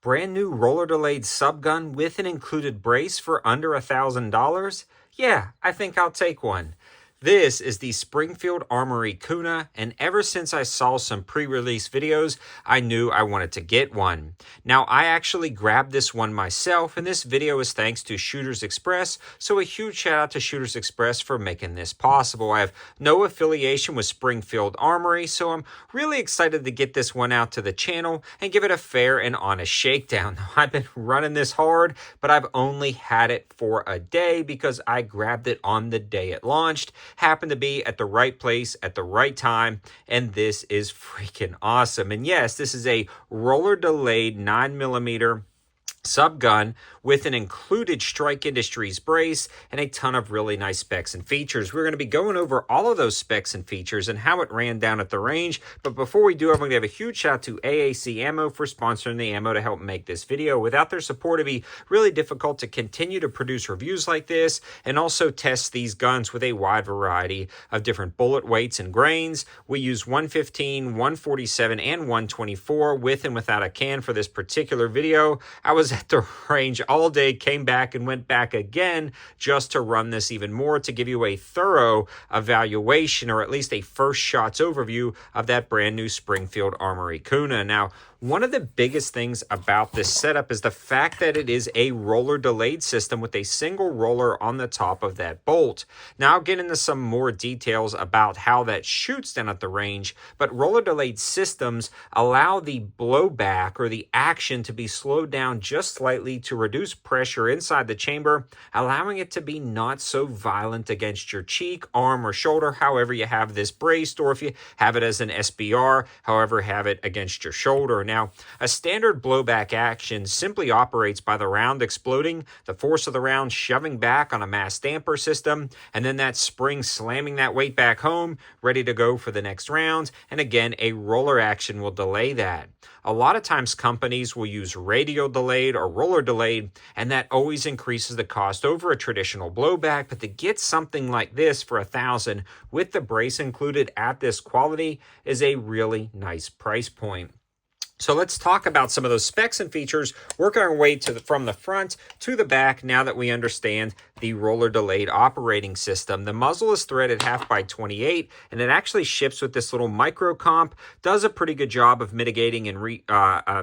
Brand new roller delayed sub gun with an included brace for under $1,000? Yeah, I think I'll take one. This is the Springfield Armory Kuna, and ever since I saw some pre-release videos, I knew I wanted to get one. Now, I actually grabbed this one myself, and this video is thanks to Shooters Express, so a huge shout out to Shooters Express for making this possible. I have no affiliation with Springfield Armory, so I'm really excited to get this one out to the channel and give it a fair and honest shakedown. I've been running this hard, but I've only had it for a day because I grabbed it on the day it launched. Happened to be at the right place at the right time, and this is freaking awesome. And yes, this is a roller delayed 9mm sub gun with an included Strike Industries brace and a ton of really nice specs and features. We're going to be going over all of those specs and features and how it ran down at the range. But before we do, I'm going to have a huge shout out to AAC Ammo for sponsoring the ammo to help make this video. Without their support, it'd be really difficult to continue to produce reviews like this and also test these guns with a wide variety of different bullet weights and grains. We use 115, 147, and 124 with and without a can for this particular video. I was at the range all day, came back and went back again just to run this even more to give you a thorough evaluation, or at least a first shots overview of that brand new Springfield Armory Kuna. Now, one of the biggest things about this setup is the fact that it is a roller delayed system with a single roller on the top of that bolt. Now, I'll get into some more details about how that shoots down at the range, but roller delayed systems allow the blowback or the action to be slowed down just slightly to reduce pressure inside the chamber, allowing it to be not so violent against your cheek, arm, or shoulder, however you have this braced, or if you have it as an SBR, however have it against your shoulder. Now, a standard blowback action simply operates by the round exploding, the force of the round shoving back on a mass damper system, and then that spring slamming that weight back home, ready to go for the next round. And again, a roller action will delay that. A lot of times companies will use radial delayed or roller delayed, and that always increases the cost over a traditional blowback. But to get something like this for $1,000 with the brace included at this quality is a really nice price point. So let's talk about some of those specs and features, working our way from the front to the back now that we understand the roller delayed operating system. The muzzle is threaded 1/2x28, and it actually ships with this little micro comp. Does a pretty good job of mitigating and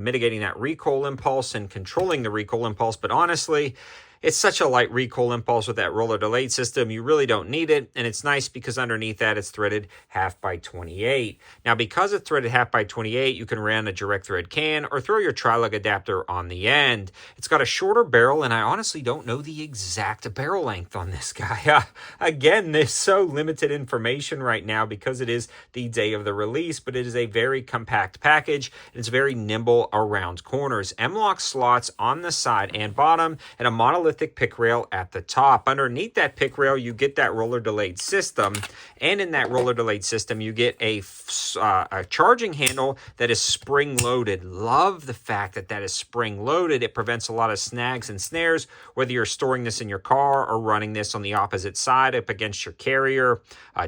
mitigating that recoil impulse and controlling the recoil impulse, but honestly, it's such a light recoil impulse with that roller delayed system, you really don't need it, and it's nice because underneath that it's threaded 1/2x28. Now, because it's threaded 1/2x28, you can run a direct thread can or throw your tri-lug adapter on the end. It's got a shorter barrel, and I honestly don't know the exact barrel length on this guy. Again, there's so limited information right now because it is the day of the release, but it is a very compact package, and it's very nimble around corners. M-LOK slots on the side and bottom, and a monolithic pick rail at the top. Underneath that pick rail, you get that roller delayed system, and in that roller delayed system, you get a charging handle that is spring loaded. Love the fact that that is spring loaded. It prevents a lot of snags and snares, whether you're storing this in your car or running this on the opposite side up against your carrier,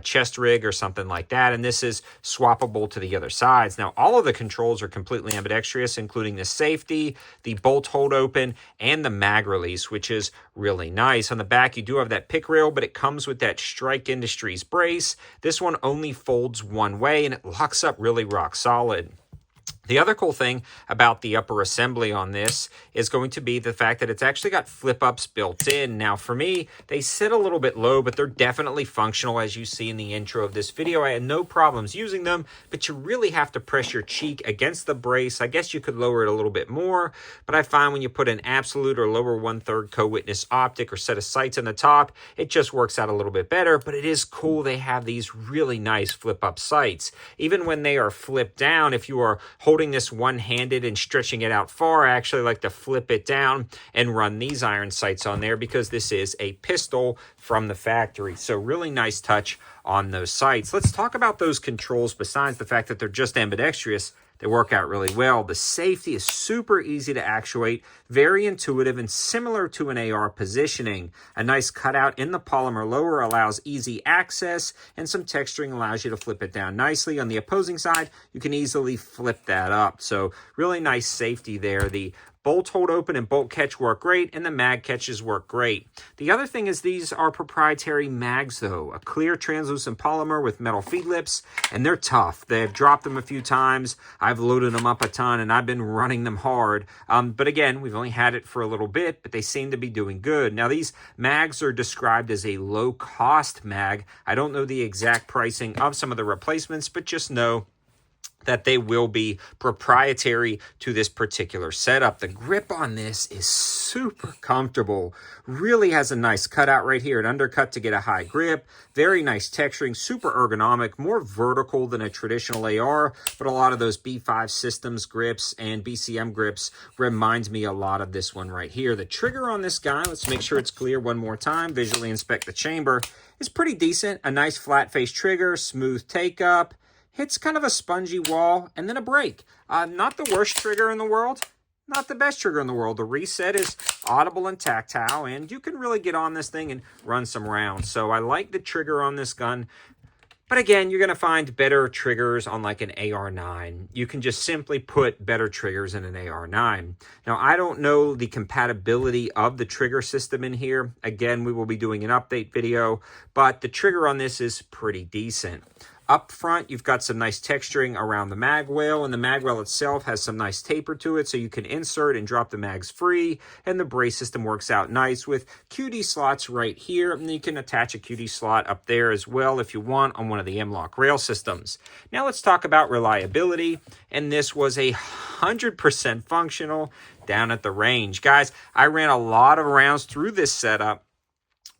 chest rig, or something like that. And this is swappable to the other sides. Now, all of the controls are completely ambidextrous, including the safety, the bolt hold open, and the mag release, which is really nice. On the back, you do have that pick rail, but it comes with that Strike Industries brace. This one only folds one way, and it locks up really rock solid. The other cool thing about the upper assembly on this is going to be the fact that it's actually got flip-ups built in. Now, for me, they sit a little bit low, but they're definitely functional, as you see in the intro of this video. I had no problems using them, but you really have to press your cheek against the brace. I guess you could lower it a little bit more, but I find when you put an absolute or lower 1/3 co-witness optic or set of sights on the top, it just works out a little bit better. But it is cool they have these really nice flip-up sights. Even when they are flipped down, if you are holding this one-handed and stretching it out far, I actually like to flip it down and run these iron sights on there because this is a pistol from the factory. So really nice touch on those sights. Let's talk about those controls. Besides the fact that they're just ambidextrous, they work out really well. The safety is super easy to actuate, very intuitive, and similar to an AR positioning. A nice cutout in the polymer lower allows easy access, and some texturing allows you to flip it down nicely. On the opposing side, you can easily flip that up. So really nice safety there. The Bolt hold open and bolt catch work great, and the mag catches work great. The other thing is these are proprietary mags though, a clear translucent polymer with metal feed lips, and they're tough. They've dropped them a few times. I've loaded them up a ton and I've been running them hard. But again, we've only had it for a little bit, but they seem to be doing good. Now these mags are described as a low cost mag. I don't know the exact pricing of some of the replacements, but just know that they will be proprietary to this particular setup. The grip on this is super comfortable. Really has a nice cutout right here, an undercut to get a high grip. Very nice texturing, super ergonomic, more vertical than a traditional AR, but a lot of those B5 systems grips and BCM grips reminds me a lot of this one right here. The trigger on this guy, let's make sure it's clear one more time, visually inspect the chamber, is pretty decent. A nice flat face trigger, smooth take up, hits kind of a spongy wall, and then a break. Not the worst trigger in the world, not the best trigger in the world. The reset is audible and tactile, and you can really get on this thing and run some rounds. So I like the trigger on this gun. But again, you're going to find better triggers on like an AR-9. You can just simply put better triggers in an AR-9. Now, I don't know the compatibility of the trigger system in here. Again, we will be doing an update video, but the trigger on this is pretty decent. Up front, you've got some nice texturing around the mag well, and the mag well itself has some nice taper to it, so you can insert and drop the mags free, and the brace system works out nice with QD slots right here, and you can attach a QD slot up there as well if you want on one of the M-LOK rail systems. Now let's talk about reliability, and this was 100% functional down at the range. Guys, I ran a lot of rounds through this setup.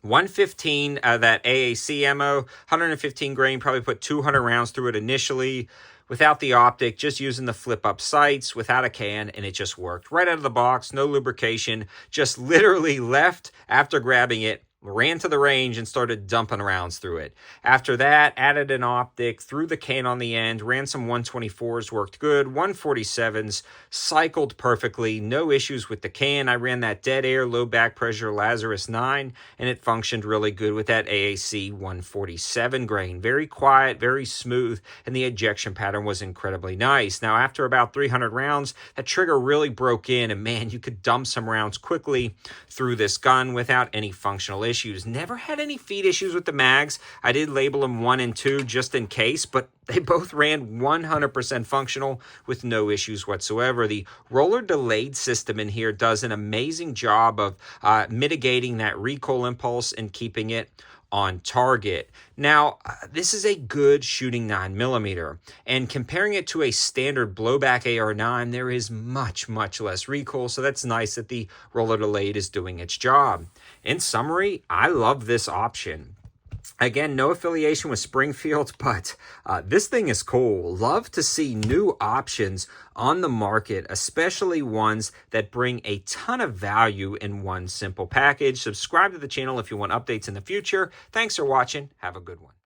115, that AAC ammo, 115 grain, probably put 200 rounds through it initially without the optic, just using the flip up sights without a can, and it just worked right out of the box. No lubrication, just literally left after grabbing it, ran to the range and started dumping rounds through it. After that, added an optic, threw the can on the end, ran some 124s, worked good, 147s, cycled perfectly, no issues with the can. I ran that dead air, low back pressure Lazarus 9, and it functioned really good with that AAC 147 grain. Very quiet, very smooth, and the ejection pattern was incredibly nice. Now, after about 300 rounds, that trigger really broke in, and man, you could dump some rounds quickly through this gun without any functional issues. Never had any feed issues with the mags. I did label them 1 and 2 just in case, but they both ran 100% functional with no issues whatsoever. The roller delayed system in here does an amazing job of mitigating that recoil impulse and keeping it on target. Now, this is a good shooting 9mm, and comparing it to a standard blowback AR-9, there is much, much less recoil, so that's nice that the roller delayed is doing its job. In summary, I love this option. Again, no affiliation with Springfield, but this thing is cool. Love to see new options on the market, especially ones that bring a ton of value in one simple package. Subscribe to the channel if you want updates in the future. Thanks for watching. Have a good one.